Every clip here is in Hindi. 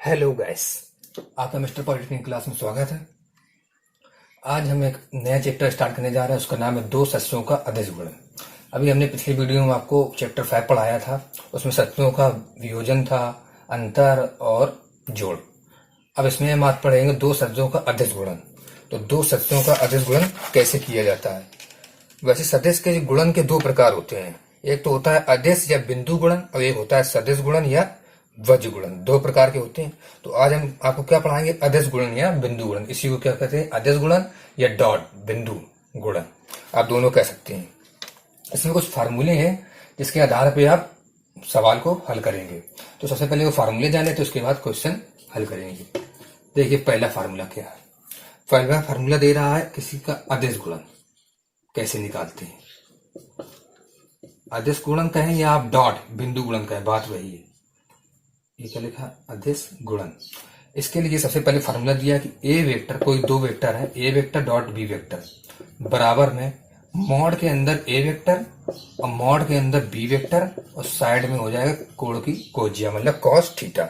हेलो गाइस, आपका मिस्टर पॉलिटेक्निक क्लास में स्वागत है। आज हम एक नया चैप्टर स्टार्ट करने जा रहे हैं। उसका नाम है दो सदस्यों का अदिश गुणन। अभी हमने पिछली वीडियो में आपको चैप्टर 5 पढ़ाया था। उसमें सदस्यों का वियोजन था, अंतर और जोड़। अब इसमें हम आज पढ़ेंगे दो सदस्यों का अदिश गुणन। तो दो सदस्यों का अदिश गुणन कैसे किया जाता है। वैसे सदिश के गुणन के दो प्रकार होते हैं। एक तो होता है अदिश या बिंदु गुणन और एक होता है सदिश गुणन या वज्र गुणन। दो प्रकार के होते हैं। तो आज हम आपको क्या पढ़ाएंगे, अदिश गुणन या बिंदु गुणन। इसी को क्या कहते हैं, अदिश गुणन या डॉट बिंदु गुणन, आप दोनों कह सकते हैं। इसमें कुछ फार्मूले हैं जिसके आधार पर आप सवाल को हल करेंगे। तो सबसे पहले वो फार्मूले जाने, तो उसके बाद क्वेश्चन हल करेंगे। देखिए पहला फार्मूला क्या है। पहला फार्मूला दे रहा है किसी का अदिश गुणन कैसे निकालते हैं। अदिश गुणन कहें या आप डॉट बिंदु गुणन कहें, बात वही है। ये क्या लिखा, अदिश गुणन। इसके लिए सबसे पहले फार्मूला दिया कि ए वेक्टर, कोई दो वेक्टर है, A vector dot B vector बराबर में मॉड के अंदर ए वेक्टर और मॉड के अंदर बी वेक्टर और साइड में हो जाएगा कोण की कोजिया, मतलब कॉस थीटा।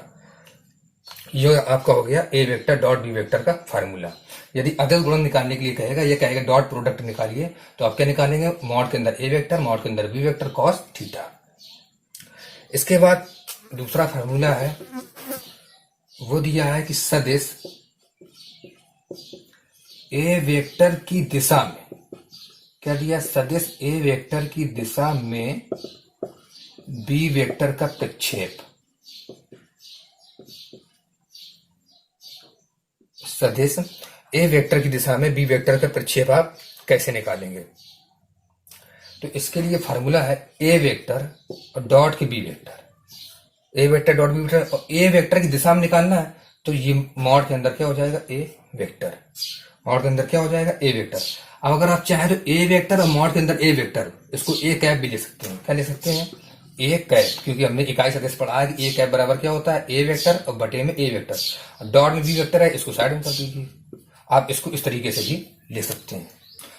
ये आपका हो गया ए वेक्टर डॉट बी वेक्टर का फार्मूला। यदि अदिश गुणन निकालने के लिए कहेगा, ये कहेगा डॉट प्रोडक्ट निकालिए, तो आप क्या निकालेंगे, मॉड के अंदर ए वेक्टर, मॉड के अंदर बी वेक्टर, कॉस थीटा। इसके बाद दूसरा फार्मूला है, वो दिया है कि सदिश ए वेक्टर की दिशा में, क्या दिया, सदिश ए वेक्टर की दिशा में बी वेक्टर का प्रक्षेप। सदिश ए वेक्टर की दिशा में बी वेक्टर का प्रक्षेप आप कैसे निकालेंगे। तो इसके लिए फार्मूला है ए वेक्टर और डॉट की बी वेक्टर। ए वेक्टर डॉट बी वेक्टर और ए वेक्टर की दिशा में निकालना है, तो ये मॉड के अंदर क्या हो जाएगा, ए वेक्टर। मॉड के अंदर क्या हो जाएगा, ए वेक्टर। अब अगर आप चाहें तो ए वेक्टर और मॉड के अंदर ए वेक्टर, इसको ए कैप भी ले सकते हैं। क्या ले सकते हैं, ए कैप, क्योंकि हमने इकाई सदिश पढ़ा है कि ए कैप बराबर क्या होता है, ए वेक्टर और बटे में ए वेक्टर। डॉट में बी वेक्टर है, इसको साइड में कर दीजिए। आप इसको इस तरीके से भी ले सकते हैं।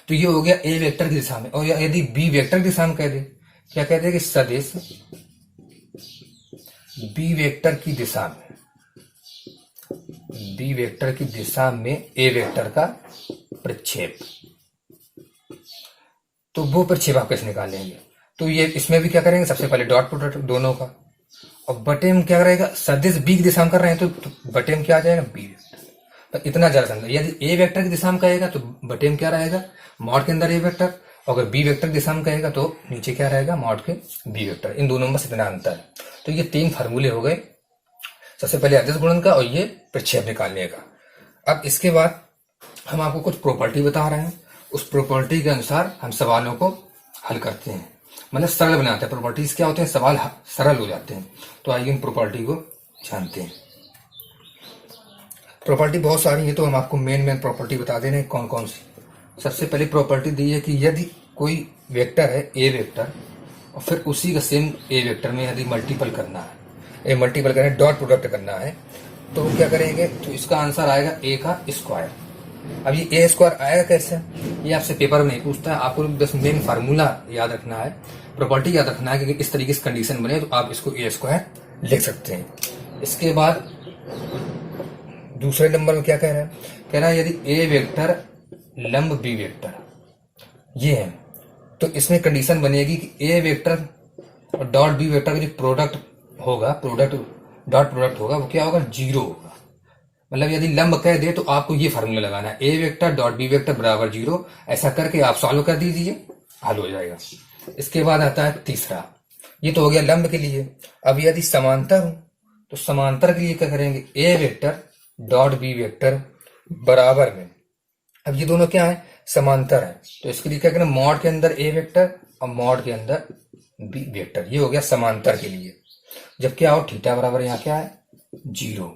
तो ये हो गया ए वेक्टर की दिशा में। और यदि बी वेक्टर की दिशा में कह दे, क्या कहते हैं कि सदिश बी वेक्टर की दिशा में, बी वेक्टर की दिशा में ए वेक्टर का प्रक्षेप। तो वो प्रक्षेप आप कैसे निकालेंगे। तो ये इसमें भी क्या करेंगे, सबसे पहले डॉट प्रोडक्ट दोनों का, और बटे में क्या रहेगा, सदिश बी की दिशा में कर रहे हैं तो बटे में क्या आ जाएगा, बी वेक्टर। तो इतना ज्यादा समझ। यदि ए वेक्टर की दिशा में कहेगा तो बटे में क्या रहेगा, मॉड के अंदर ए वेक्टर। अगर बी वेक्टर की दिशा में कहेगा तो नीचे क्या रहेगा, मॉड के बी वेक्टर। इन दोनों में इतना अंतर है। तो ये तीन फार्मूले हो गए, सबसे पहले अदिश गुणन का और ये प्रक्षेप निकालने का। अब इसके बाद हम आपको कुछ प्रॉपर्टी बता रहे हैं। उस प्रॉपर्टी के अनुसार हम सवालों को हल करते हैं, मतलब सरल बनाते हैं। प्रॉपर्टीज क्या होते हैं, सवाल सरल हो जाते हैं। तो आइए इन प्रॉपर्टी को जानते हैं। प्रॉपर्टी बहुत सारी है, तो हम आपको मेन प्रॉपर्टी बता दे रहे हैं कौन कौन सी। सबसे पहली प्रॉपर्टी दी है कि यदि कोई वेक्टर है ए वेक्टर और फिर उसी का सेम ए वेक्टर में यदि मल्टीपल करना है, ए मल्टीपल करना है, डॉट प्रोडक्ट करना है, तो क्या करेंगे, तो इसका आंसर आएगा ए का स्क्वायर। अब ये ए स्क्वायर आएगा कैसे, ये आपसे पेपर में नहीं पूछता है। आपको बस मेन फार्मूला याद रखना है, प्रॉपर्टी याद रखना है कि इस तरीके से कंडीशन बने तो आप इसको ए स्क्वायर लिख सकते हैं। इसके बाद दूसरे नंबर में क्या कह रहा है, कह रहा है यदि ए वेक्टर लंब बी वेक्टर ये है, तो इसमें कंडीशन बनेगी कि ए वेक्टर और डॉट बी वेक्टर का जो प्रोडक्ट होगा, डॉट प्रोडक्ट होगा, वो क्या होगा, जीरो होगा। मतलब यदि लंब कह दे तो आपको ये फार्मूला लगाना है, A vector dot B vector बराबर जीरो। ऐसा करके आप सॉल्व कर दीजिए, हल हो जाएगा। इसके बाद आता है तीसरा, ये तो हो गया लंब के लिए। अब यदि समांतर हो तो समांतर के लिए क्या करेंगे, ए वेक्टर डॉट बी वेक्टर बराबर में, अब ये दोनों क्या है, समांतर है, तो इसके लिए क्या करना, मॉड के अंदर ए वेक्टर और मॉड के अंदर बी वेक्टर। ये हो गया समांतर के लिए। जब क्या हो, थीटा बराबर यहाँ क्या है, जीरो।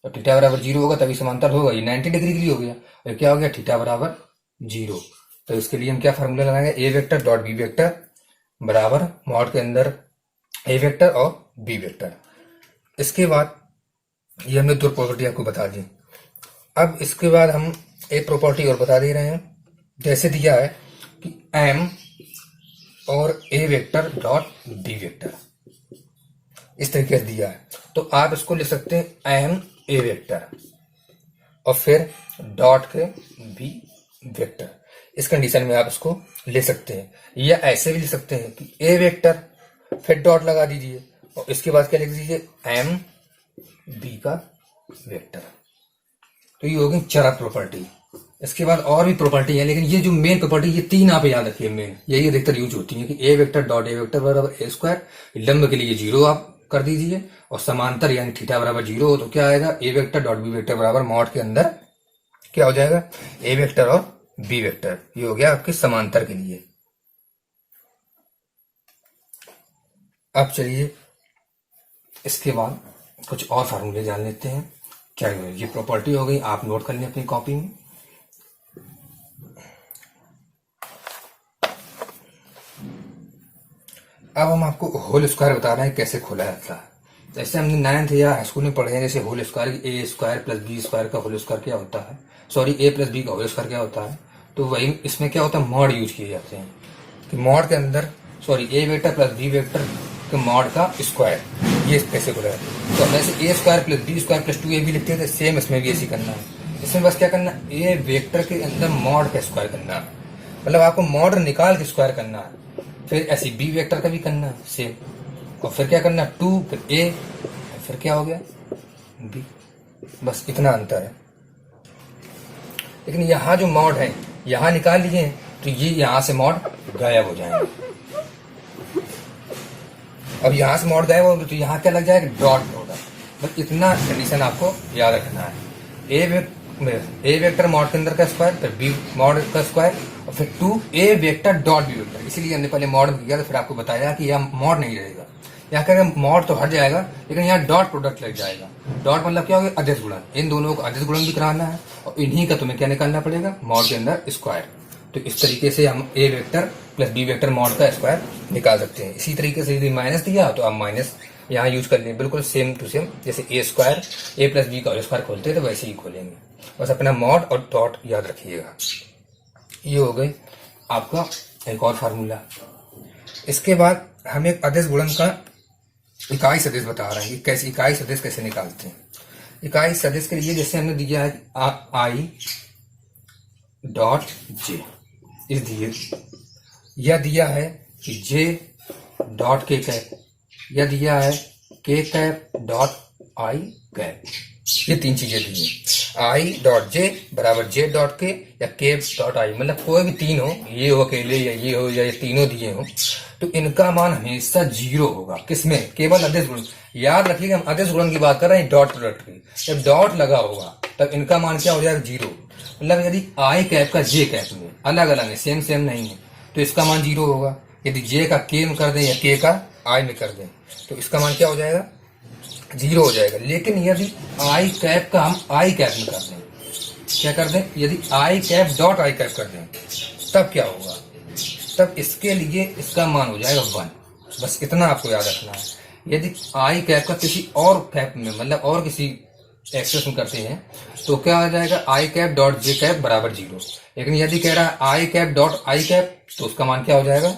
तो थीटा बराबर जीरो होगा तभी समांतर होगा। ये 90 डिग्री के लिए हो गया, और क्या हो गया, थीटा बराबर जीरो। तो इसके लिए हम क्या फार्मूला लगाएंगे, ए वेक्टर डॉट बी वेक्टर बराबर मॉड के अंदर ए वेक्टर और बी वेक्टर। इसके बाद ये हमने दो प्रॉपर्टी आपको बता दी। अब इसके बाद हम एक प्रॉपर्टी और बता दे रहे हैं। जैसे दिया है कि एम और ए वेक्टर डॉट बी वेक्टर, इस तरीके से दिया है, तो आप इसको लिख सकते हैं एम ए वेक्टर और फिर डॉट के बी वेक्टर। इस कंडीशन में आप इसको ले सकते हैं, या ऐसे भी ले सकते हैं कि ए वेक्टर फिर डॉट लगा दीजिए और इसके बाद क्या लिख दीजिए एम बी का वेक्टर। तो ये होगी चरक प्रॉपर्टी। इसके बाद और भी प्रॉपर्टी है, लेकिन ये जो मेन प्रॉपर्टी, ये तीन आप याद रखिए मेन, यही अधिकतर यूज होती है कि ए वेक्टर डॉट ए वेक्टर बराबर ए स्क्वायर, लंब के लिए 0 आप कर दीजिए और समांतर यानी थीटा बराबर 0 हो तो क्या आएगा, ए वेक्टर डॉट बी वेक्टर बराबर मॉड के अंदर क्या हो जाएगा, ए वेक्टर और बी वेक्टर। ये हो गया आपके समांतर के लिए। अब चलिए इसके बाद कुछ और फार्मूले जान लेते हैं। क्या ये प्रॉपर्टी हो गई, आप नोट कर लें अपनी कॉपी में। अब हम आपको होल स्क्वायर बता रहे हैं कैसे खोला जाता है। जैसे हमने 9th या हाई स्कूल में पढ़े हैं, जैसे होल स्क्वायर, ए स्क्वायर प्लस बी स्क्वायर का होल स्क्वायर क्या होता है, सॉरी ए प्लस बी का होल स्क्वायर क्या होता है। तो वही इसमें क्या होता है, मॉड यूज किए जाते हैं कि मॉड के अंदर sorry A vector plus B vector के मॉड का स्क्वायर, ये कैसे खोला है। तो हम ऐसे A square plus B square plus 2ab लिखते थे, सेम इसमें भी ऐसे करना है। इसमें बस क्या करना है, ए वेक्टर के अंदर मॉड का स्क्वायर करना है, मतलब आपको मॉड निकाल के स्क्वायर करना है। फिर ऐसे बी वेक्टर का भी करना है सेम, और फिर क्या करना है 2 फिर ए फिर क्या हो गया बी, बस इतना अंतर है। लेकिन यहाँ जो मॉड है यहाँ निकाल लिए तो ये यहाँ से मॉड गायब हो जाएंगे। अब यहाँ से मॉड गायब होगा तो यहाँ क्या लग जाएगा, डॉट प्रोडक्ट। बस इतना कंडीशन आपको याद रखना है। ए वेक्टर मॉड के अंदर का स्क्वायर, फिर बी मॉड का स्क्वायर, और फिर 2 ए वेक्टर डॉट बी वेक्टर। इसीलिए हमने पहले मॉड किया तो फिर आपको बताया कि यहाँ मॉड नहीं रहेगा, यहाँ कहेगा मॉड तो हट जाएगा लेकिन यहाँ डॉट प्रोडक्ट लग जाएगा। डॉट मतलब क्या हो गया, अदिश गुणन। इन दोनों को अदिश गुणन भी कराना है और इन्हीं का तुम्हें क्या निकालना पड़ेगा, मॉड के अंदर स्क्वायर। तो इस तरीके से हम A vector plus B vector mod का स्क्वायर निकाल सकते हैं। इसी तरीके से यदि माइनस दिया तो आप माइनस यहाँ यूज कर लें, बिल्कुल सेम टू सेम जैसे ए स्क्वायर ए प्लस बी का स्क्वायर खोलते हैं तो वैसे ही खोलेंगे। बस अपना मॉड और डॉट याद रखिएगा। ये हो गई आपका एक और फार्मूला। इसके बाद हम एक अदिश गुणन का इकाई सदिश बता रहे हैं कि कैसे इकाई सदिश कैसे निकालते हैं। इकाई सदिश के लिए जैसे हमने दिया है आई डॉट जे, इस दिए यह दिया है कि जे डॉट के कैप, यह दिया है के कैप डॉट आई कैप। ये तीन चीजें दी हैं, आई डॉट जे बराबर जे डॉट के या के डॉट आई, मतलब कोई भी तीन हो, ये हो अकेले या ये हो या ये तीनों दिए हो तो इनका मान हमेशा 0 होगा। किसमें, केवल अदिश गुणन। याद रखिएगा हम अदिश गुणन की बात कर रहे हैं, डॉट प्रोडक्ट की। जब डॉट लगा होगा तब इनका मान क्या हो जाएगा, 0। मतलब यदि आई कैप का जे कैप में अलग अलग है, सेम सेम नहीं है, तो इसका मान 0 होगा। यदि जे का के में कर दें या के का आई में कर दें तो इसका मान क्या हो जाएगा, 0 हो जाएगा। लेकिन यदि आई कैप का हम आई कैप में कर दें, क्या कर दें, यदि आई कैप डॉट आई कैप कर दें तब क्या होगा, तब इसके लिए इसका मान हो जाएगा 1। बस इतना आपको याद रखना है। यदि आई कैप का किसी और कैप में मतलब और किसी एक्सेस में करते हैं तो क्या हो जाएगा, आई कैप डॉट जे कैप बराबर 0। लेकिन यदि कह रहा है आई कैप डॉट आई कैप तो उसका मान क्या हो जाएगा,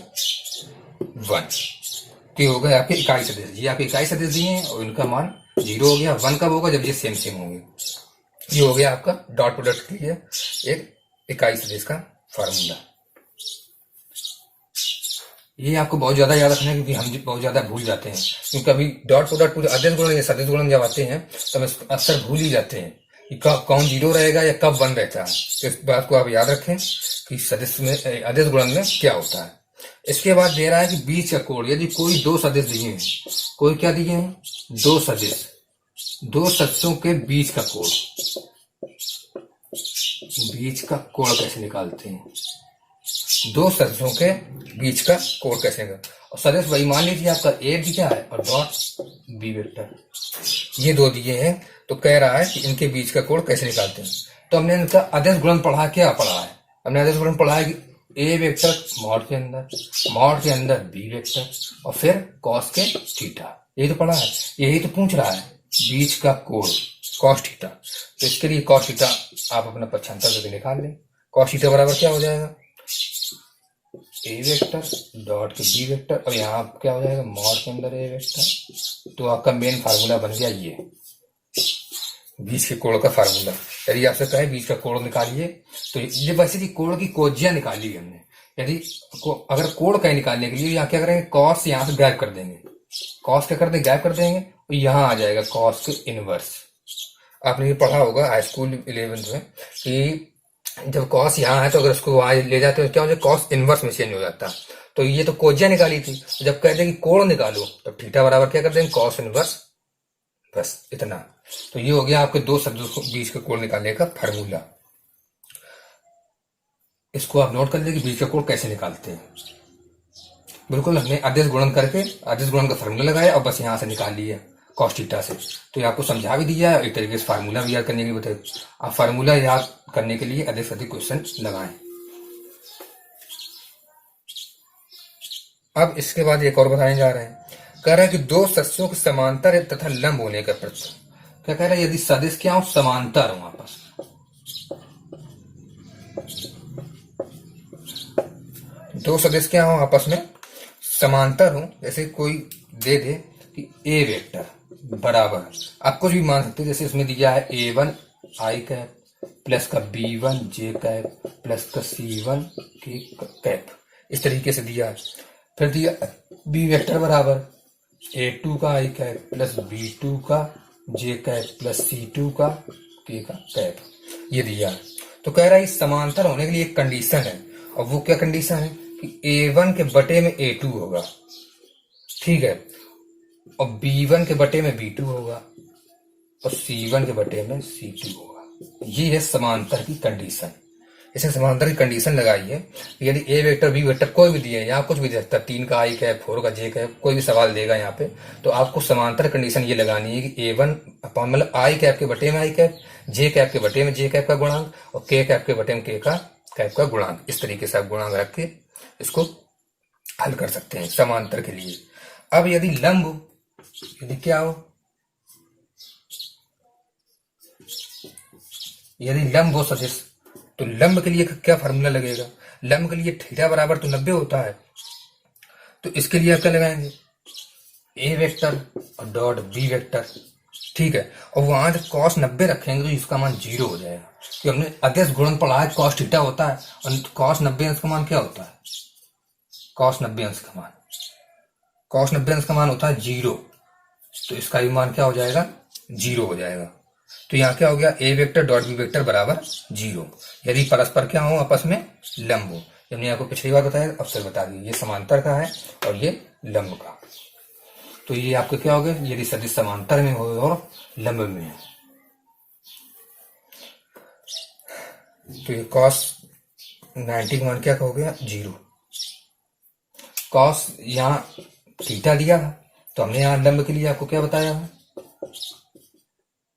1। तो हो गया आपके इकाई सदिश। ये आपके इकाई सदिश दिए हैं और इनका मान 0 हो गया। 1 कब होगा, जब ये सेम सेम होंगे। ये हो गया आपका डॉट प्रोडक्ट के लिए एक इकाई सदिश का फार्मूला। ये आपको बहुत ज्यादा याद रखना है क्योंकि हम बहुत ज्यादा भूल जाते हैं, क्योंकि कभी डॉट प्रोडक्ट अदिश गुणन या सदिश गुणन जब आते हैं तब अक्सर भूल ही जाते हैं कि कौन 0 रहेगा या कब 1 रहता है। तो इस बात को आप याद रखें कि सदिश में अदिश गुणन में क्या होता है। इसके बाद दे रहा है कि बीच का कोण, यदि कोई दो सदिश दिए हैं, कोई क्या दिए हैं, दो सदिश, दो सदिशों के बीच का कोण, बीच का कोण कैसे निकालते हैं, दो सदिशों के बीच का कोण कैसे निकालते। और सदिश वही मान लीजिए आपका ए दिया है और डॉट बी वेक्टर, ये दो दिए हैं। तो कह रहा है कि इनके बीच का कोण कैसे निकालते हैं। तो हमने इनका अदिश गुणन पढ़ा, क्या पढ़ा है, हमने अदिश गुणन पढ़ा है कि ए वेक्टर मॉड के अंदर बी वेक्टर और फिर कॉस के थीटा, यही तो पढ़ा है। यही तो पूछ रहा है बीच का कोण कॉस थीटा। तो इसके लिए कॉस थीटा आप अपना पक्षांतर करके निकाल लें। कॉस थीटा बराबर क्या हो जाएगा, ए वेक्टर डॉट के बी वेक्टर, और यहाँ क्या हो जाएगा, मॉड के अंदर ए वेक्टर। तो आपका मेन फार्मूला बन गया ये। बीज के कोण का फार्मूला। यदि आपसे कहे बीज का कोण निकालिए, तो ये वैसे ही कोण की कोज्या निकाली है हमने। यदि अगर कोण कहीं निकालने के लिए यहाँ क्या करेंगे, कॉस यहाँ से गायब कर देंगे, कॉस क्या कर देंगे, गायब कर देंगे, और यहाँ आ जाएगा कॉस के इनवर्स। आपने ये पढ़ा होगा हाई स्कूल 11th में कि जब कॉस यहाँ है तो अगर उसको वहां ले जाते हो क्या हो जाए, कॉस इनवर्स में चेंज हो जाता। तो ये तो कोज्या निकाली थी, जब कहते हैं कि कोण निकालो तो थीटा बराबर क्या कर देंगे, कॉस इनवर्स, बस इतना। तो ये हो गया आपके दो शब्दों को बीच का कोण निकालने का फार्मूला। इसको आप नोट कर लीजिए कि बीच का कोण कैसे निकालते हैं। बिल्कुल हमने आदेश गुणन करके आदेश गुणन का फार्मूला लगाया और बस यहाँ से निकाल लिया कॉस थीटा से। तो ये आपको समझा भी दिया है, एक तरीके से फार्मूला भी याद करने के लिए बताइए। आप फार्मूला याद करने के लिए अधिक से अधिक क्वेश्चन लगाएं। अब इसके बाद एक और बताने जा रहे हैं, कह रहा है कि दो सदस्यों के समांतर तथा लंब होने का प्रश्न। क्या कह रहा है, यदि सदिश क्या हो, समांतर हो आपस में, दो सदिश क्या हो आपस में समांतर हो। जैसे कोई दे दे कि ए वेक्टर बराबर, आप कुछ भी मान सकते हैं, जैसे इसमें दिया है A1 आई कैप प्लस का B1 जे कैप प्लस का C1 के कैप, इस तरीके से दिया है। फिर दिया बी वेक्टर बराबर A2 का आई कैप प्लस B2 का जे कैप प्लस C2 का के का कैप, ये दिया है। तो कह रहा है इस समांतर होने के लिए एक कंडीशन है, और वो क्या कंडीशन है कि A1 के बटे में A2 होगा, ठीक है, और B1 के बटे में B2 होगा, और C1 के बटे में C2 होगा। ये है समांतर की कंडीशन। इसे समांतर की कंडीशन लगाई है। यदि ए वेक्टर बी वेक्टर कोई भी दिया है, यहाँ कुछ भी दे सकता है, 3 का आई कैप 4 का जे कैप, कोई भी सवाल देगा यहाँ पे, तो आपको समांतर कंडीशन ये लगानी है कि A1 अपॉन मतलब आई कैप के बटे में आई कैप, जे कैप के बटे में जे कैप का गुणांक, और के कैप के बटे में के का कैप का गुणांक। इस तरीके से आप गुणांक रख के इसको हल कर सकते हैं समांतर के लिए। अब यदि लंब, यदि क्या हो, यदि लंब हो सदिश, तो लंब के लिए क्या फार्मूला लगेगा, लंब के लिए थीटा बराबर तो 90 होता है। तो इसके लिए आप क्या लगाएंगे, ए वेक्टर और डॉट बी वेक्टर, ठीक है, और वहां जब कॉस 90 रखेंगे तो इसका मान 0 हो जाएगा, क्योंकि हमने अदेश गुणन पढ़ा है, कॉस थीटा होता है और कॉस 90 अंश का मान क्या होता है, कॉस 90 अंश का मान, कॉस 90 अंश का मान होता है 0। तो इसका भी मान क्या हो जाएगा, 0 हो जाएगा। तो यहाँ क्या हो गया, ए वेक्टर डॉट बी वेक्टर बराबर 0, यदि परस्पर क्या हो, आपस में लंब हो। हमने आपको पिछली बार बताया, अब फिर बता दिए, ये समांतर का है और ये लंब का। तो ये आपको क्या हो गया, यदि सदिश समांतर में हो और लंब में है। तो ये कॉस 90 का मान क्या हो गया, 0। कॉस यहाँ थीटा दिया, तो हमने यहाँ लंब के लिए आपको क्या बताया है,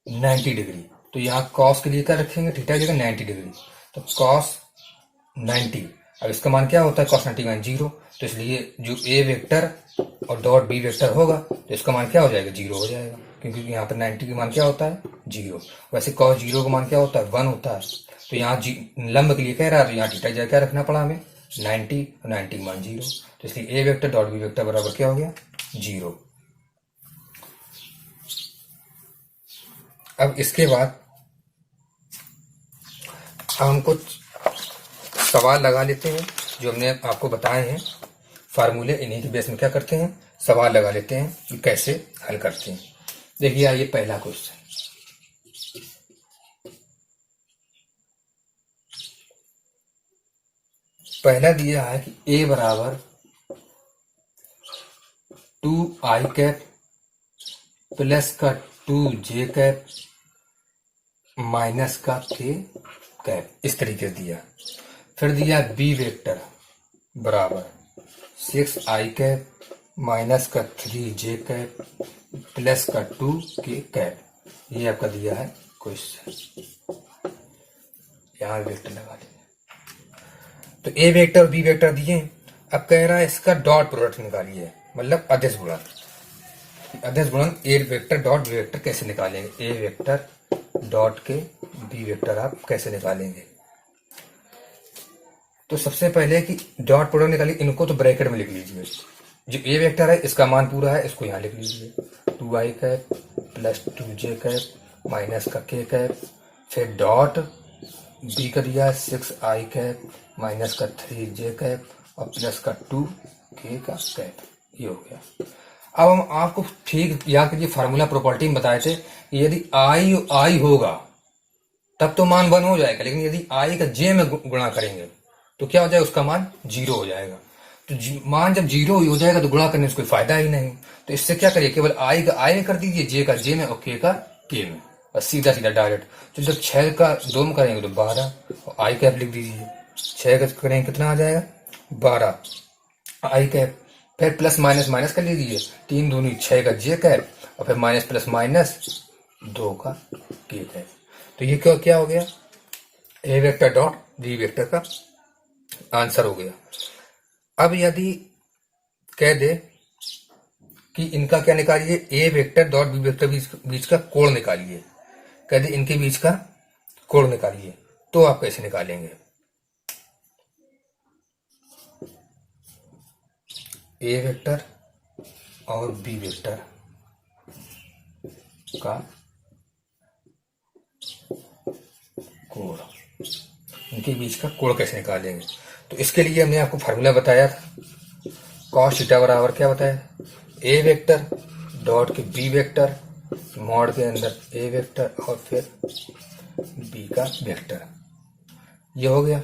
90 डिग्री। तो यहाँ कॉस के लिए क्या रखेंगे, थीटा की जगह 90 डिग्री, तो कॉस 90। अब इसका मान क्या होता है, कॉस 90 मान 0, तो इसलिए जो ए वेक्टर और डॉट बी वेक्टर होगा तो इसका मान क्या हो जाएगा, 0 हो जाएगा, क्योंकि यहाँ पर 90 का मान क्या होता है, 0। वैसे कॉस 0 का मान क्या होता है, 1 होता है। तो यहाँ लंब के लिए कह रहा है, तो यहाँ थीटा जगह क्या रखना पड़ा हमें, 90, और 90 मान 0, तो इसलिए ए वेक्टर डॉट बी वेक्टर बराबर क्या हो गया, 0। अब इसके बाद हम कुछ सवाल लगा लेते हैं, जो हमने आपको बताए हैं फार्मूले, इन्हीं के बेस में क्या करते हैं, सवाल लगा लेते हैं कि कैसे हल करते हैं। देखिए आइए पहला क्वेश्चन, पहला दिया है कि ए बराबर 2 आई कैप प्लस का 2 जे कैप माइनस का के कैप, इस तरीके से दिया। फिर दिया बी वेक्टर बराबर 6 आई कैप माइनस का 3 जे कैप प्लस का 2 के कैप, ये आपका दिया है क्वेश्चन। यहां वेक्टर लगा देंगे। तो ए वेक्टर और बी वेक्टर दिए, अब कह रहा है इसका डॉट प्रोडक्ट निकालिए, मतलब अदिश गुणन। अदिश गुणन ए वेक्टर डॉट बी वेक्टर कैसे निकालेंगे, ए वेक्टर डॉट के बी वेक्टर आप कैसे निकालेंगे। तो सबसे पहले कि डॉट प्रोडक्ट निकालिए, इनको तो ब्रैकेट में लिख लीजिए। जो ए वेक्टर है इसका मान पूरा है, इसको यहाँ लिख लीजिए, 2 I cap plus 2 J cap minus का के कैप, फिर डॉट बी का दिया 6i कैप माइनस का 3j कैप और प्लस का 2k का कैप। ये हो गया। अब हम आपको ठीक याद कीजिए फार्मूला प्रॉपर्टी में बताए थे कि यदि आई होगा तब तो मान 1 हो जाएगा, लेकिन यदि आई का जे में गुणा करेंगे तो क्या हो जाएगा, उसका मान 0 हो जाएगा। तो मान जब 0 हो जाएगा तो गुणा करने से कोई फायदा ही नहीं। तो इससे क्या करिए, केवल आई का आई में कर दीजिए, जे का जे में और के का के में, बस सीधा सीधा डायरेक्ट। तो जब 6 का 2 में करेंगे तो 12 और आई कैप लिख दीजिए। 6 का करेंगे कितना आ जाएगा 12 आई कैप, फिर प्लस माइनस माइनस कर लीजिए, 3 दूनी 6 का जे कैप और फिर माइनस प्लस माइनस 2 का के कैप। तो ये क्या हो गया, ए वेक्टर डॉट बी वेक्टर का आंसर हो गया। अब यदि कह दे कि इनका क्या निकालिए, ए वेक्टर डॉट बी वेक्टर बीच का कोण निकालिए, कह दे इनके बीच का कोण निकालिए, तो आप कैसे निकालेंगे। ए वेक्टर और बी वेक्टर का कोण, इनके बीच का कोण कैसे निकालेंगे। तो इसके लिए हमने आपको फार्मूला बताया था, कॉस थीटा बराबर क्या बताया, ए वेक्टर डॉट के बी वेक्टर मॉड के अंदर ए वेक्टर और फिर बी का वेक्टर। ये हो गया।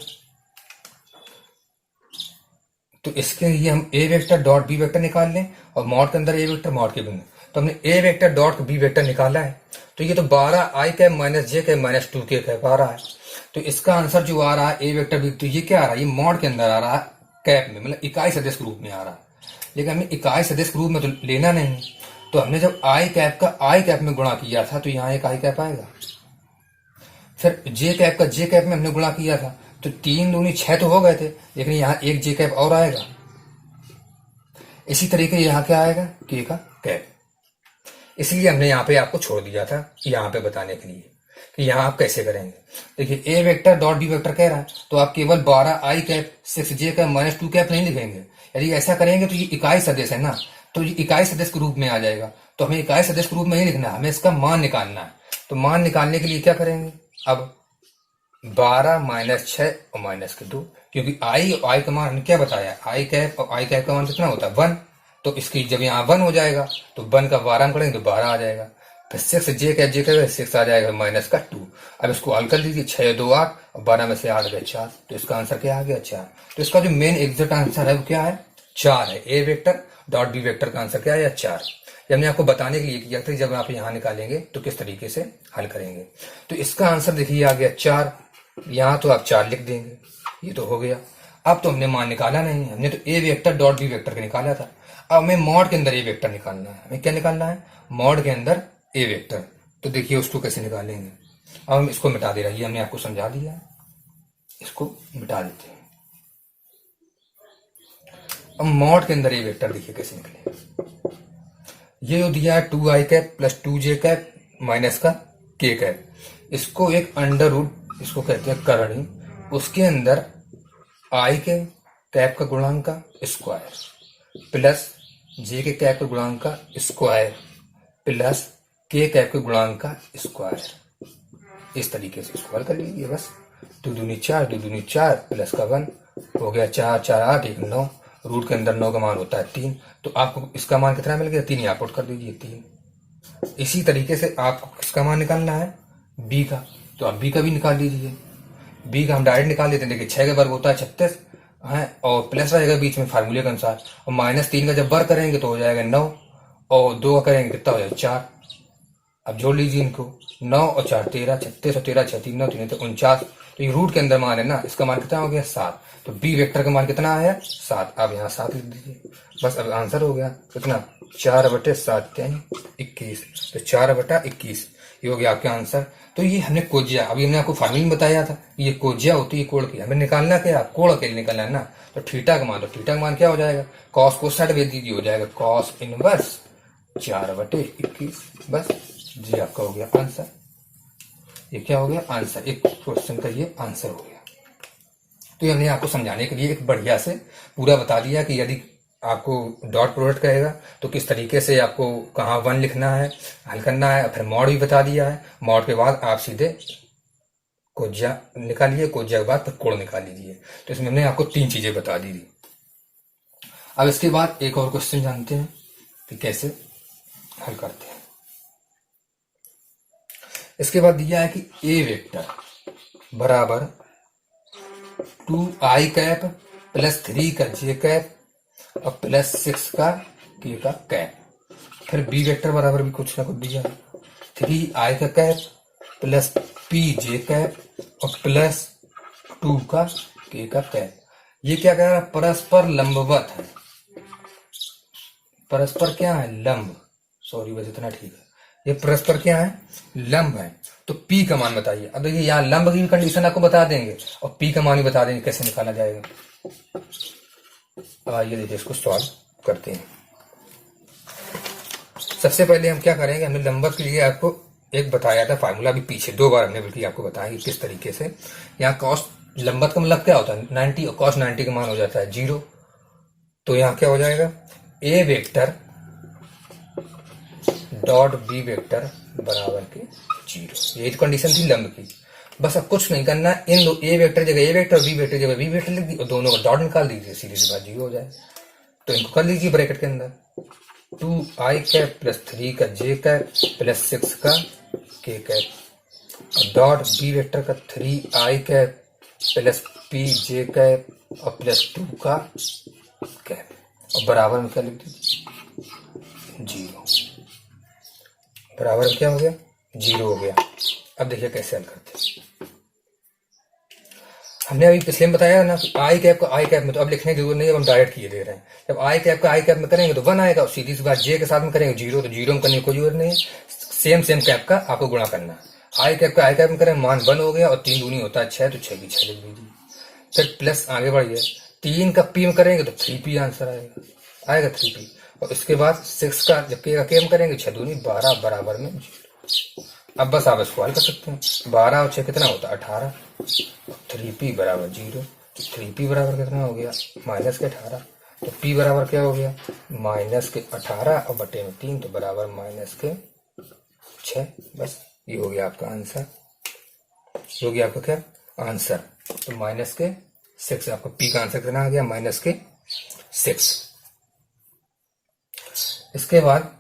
तो इसके लिए हम A vector dot B vector निकाल लें और मॉड के अंदर ए वेक्टर मॉड के बिंदु। तो हमने ए वेक्टर डॉट बी वेक्टर निकाला है, तो ये तो 12 I cap minus J cap minus 2k cap आ रहा है। तो इसका आंसर जो आ रहा है ए वेक्टर बी, तो ये क्या आ रहा है, ये मॉड के अंदर आ रहा है कैप में, मतलब इकाई सदिश के रूप में आ रहा है। लेकिन हमें इकाई सदिश के रूप में तो लेना नहीं, तो हमने जब आई कैप का आई कैप में गुणा किया था तो यहाँ एक आई कैप आएगा, फिर जे कैप का जे कैप में हमने गुणा किया था तो 3 दूनी 6 तो हो गए थे, लेकिन यहाँ एक जे कैप और आएगा। इसी तरीके यहाँ क्या आएगा, के का कैप। इसलिए हमने यहाँ पे आपको छोड़ दिया था यहाँ पे बताने के लिए कि यहाँ आप कैसे करेंगे। देखिए A vector dot B vector कह रहा है तो आप केवल 12 I cap 6j cap minus 2 cap नहीं लिखेंगे। यदि ऐसा करेंगे तो ये इकाई सदिश है ना, तो ये इकाई सदिश के रूप में आ जाएगा। तो हमें इकाई सदिश के रूप में ही लिखना है, हमें इसका मान निकालना है। तो मान निकालने के लिए क्या करेंगे, अब 12 माइनस 6 और माइनस के 2, क्योंकि आई का मान हमने क्या बताया, आई कैप और आई कैप का मान कितना होता है 1। तो इसकी जब यहाँ 1 हो जाएगा तो 1 का 12 में करेंगे तो 12 आ जाएगा, फिर 6 जे कैप 6 आ जाएगा माइनस का 2। अब इसको हल कर लीजिए, 6 2 8 और 12 में से 8 गए 4, तो इसका आंसर क्या आ गया 4। तो इसका जो मेन एग्जैक्ट आंसर है वो क्या है 4 है। A vector dot B vector का आंसर क्या है 4। ये हमने आपको बताने के लिए किया था जब आप यहाँ निकालेंगे तो किस तरीके से हल करेंगे। तो इसका आंसर देखिए आ गया 4, यहाँ तो आप 4 लिख देंगे, ये तो हो गया। अब तो हमने मान निकाला नहीं, हमने तो ए वेक्टर डॉट बी वेक्टर का निकाला था। अब हमें मॉड के अंदर ए वेक्टर निकालना है। हमें क्या निकालना है, मॉड के अंदर ए वेक्टर। तो देखिए उसको कैसे निकालेंगे। अब हम इसको मिटा दे रहे हैं, हमने आपको समझा दिया, इसको मिटा देते हैं। अब मॉड के अंदर ए वेक्टर देखिए कैसे निकले। ये जो दिया है 2 I cap plus 2j cap minus का k कैप, इसको एक अंडर रूट इसको कहते हैं करणी, उसके अंदर आई के कैप का गुणांक का स्क्वायर प्लस जे के कैप के गुणांक का स्क्वायर प्लस के कैप के गुणांक का स्क्वायर, इस तरीके से इसको हल कर लीजिए। बस 2 दूनी 4 2 दूनी 4 प्लस का 1 हो गया 4 4 8 1 9, रूट के अंदर 9 का मान होता है 3। तो आपको इसका मान कितना मिल गया 3, यहाँ पुट कर दीजिए 3। इसी तरीके से आपको किसका मान निकालना है बी का, तो आप बी का भी निकाल लीजिए। बी का हम डायरेक्ट निकाल लेते हैं, देखिए 6 का वर्ग होता है 36 है और प्लस रहेगा बीच में फार्मूले के अनुसार, और माइनस 3 का जब वर्ग करेंगे तो हो जाएगा 9 और 2 का करेंगे कितना हो जाएगा 4। अब जोड़ लीजिए इनको, 9 और 4 13, 36 और 13 6 3 9 3 तो 49। तो ये रूट के अंदर मान है ना, इसका मान कितना हो गया 7। तो बी वेक्टर का मान कितना आया 7। अब यहाँ 7 लिख दीजिए, बस अब आंसर हो गया कितना 4/7 21। तो 4/21 ये हो गया आपका आंसर। तो ये हमने कोज्या, अभी हमने आपको फार्मूला बताया था, ये कोज्या होती है कोण की, हमें निकालना क्या कोण के लिए निकालना है ना। तो थीटा का मान, तो थीटा का मान क्या हो जाएगा, कॉस को साइड भेज दीजिए, हो जाएगा कॉस इनवर्स 4/21। बस जी आपका हो गया आंसर। ये क्या हो गया आंसर, एक क्वेश्चन का ये आंसर हो गया। तो ये हमने आपको समझाने के लिए एक बढ़िया से पूरा बता दिया कि यदि आपको डॉट प्रोडक्ट कहेगा तो किस तरीके से आपको कहाँ 1 लिखना है, हल करना है। फिर मॉड भी बता दिया है। मॉड के बाद आप सीधे कोज्या निकालिए, कोज्या के बाद फिर कोण निकाल लीजिए। तो इसमें हमने आपको 3 चीजें बता दी थी। अब इसके बाद एक और क्वेश्चन जानते हैं कि कैसे हल करते हैं। इसके बाद दिया है कि ए वेक्टर बराबर 2i कैप प्लस 3 का जे कैप और प्लस 6 का के का कैप। फिर बी वेक्टर बराबर भी कुछ ना कुछ दिया है, 3i का कैप प्लस पी जे कैप और प्लस 2 का के का कैप। ये क्या कह रहा है? परस्पर लंबवत है। परस्पर क्या है? लंब। सॉरी, बस इतना ठीक है। ये परस्पर क्या है? लंब है। तो P का मान बताइए। अब देखिए यहाँ लंब की कंडीशन आपको बता देंगे और P का मान भी बता देंगे कैसे निकाला जाएगा। अब आइए देखिए इसको सॉल्व करते हैं। सबसे पहले हम क्या करेंगे, हमने लंबवत के लिए आपको एक बताया था फार्मूला, भी पीछे 2 बार हमने बल्कि आपको बताया कि किस तरीके से। यहाँ कॉस लंबवत का मतलब क्या होता है? 90 और कॉस 90 का मान हो जाता है 0। तो यहाँ क्या हो जाएगा? ए वेक्टर डॉट बी वेक्टर बराबर के 0। यही तो कंडीशन थी लंब की। बस अब कुछ नहीं करना, इन दो ए वेक्टर जगह ए वेक्टर, बी वेक्टर जगह बी वेक्टर लिख दी और दोनों का डॉट निकाल दीजिए, सीधी सी बात 0 हो जाए। तो इनको कर लीजिए ब्रैकेट के अंदर, 2i कैप प्लस 3 का जे कैप प्लस 6 का के कैप और डॉट बी वेक्टर का 3i कैप प्लस पी जे कैप और प्लस 2 का कैप और बराबर में क्या लिख दीजिए? 0। बराबर में क्या हो गया? 0 हो गया। अब देखिए कैसे हल करते हैं। हमने अभी पिछले में बताया ना कि आई कैप का आई कैप में, तो अब लिखने की जरूरत नहीं है, हम डायरेक्ट किए दे रहे हैं। जब आई कैप का आई कैप में करेंगे तो 1 आएगा और सीधी सी बात जे के साथ में करेंगे 0, तो 0 में करने की कोई जरूरत नहीं है। सेम कैप का आपको गुणा करना है। आई कैप का आई कैप में करें, मान 1 हो गया और 3 दूनी होता है 6, तो 6 की 6 लिख दीजिए। फिर प्लस आगे बढ़िए, 3 का पी में करेंगे तो 3p आंसर आएगा 3p। और इसके बाद 6 का जब के का के में करेंगे 6 दूनी 12 बराबर में 0। अब बस आप इसको हल कर सकते हैं। 12 और 6 कितना होता है? 18। 3p बराबर 0। तो 3p बराबर कितना हो गया? माइनस के 18। तो p बराबर क्या हो गया? माइनस के 18 और बटे में 3, तो बराबर माइनस के 6। बस ये हो गया आपका आंसर। ये हो गया आपका क्या आंसर? तो माइनस के 6। आपका p का आंसर कितना आ गया? माइनस के 6। इसके बाद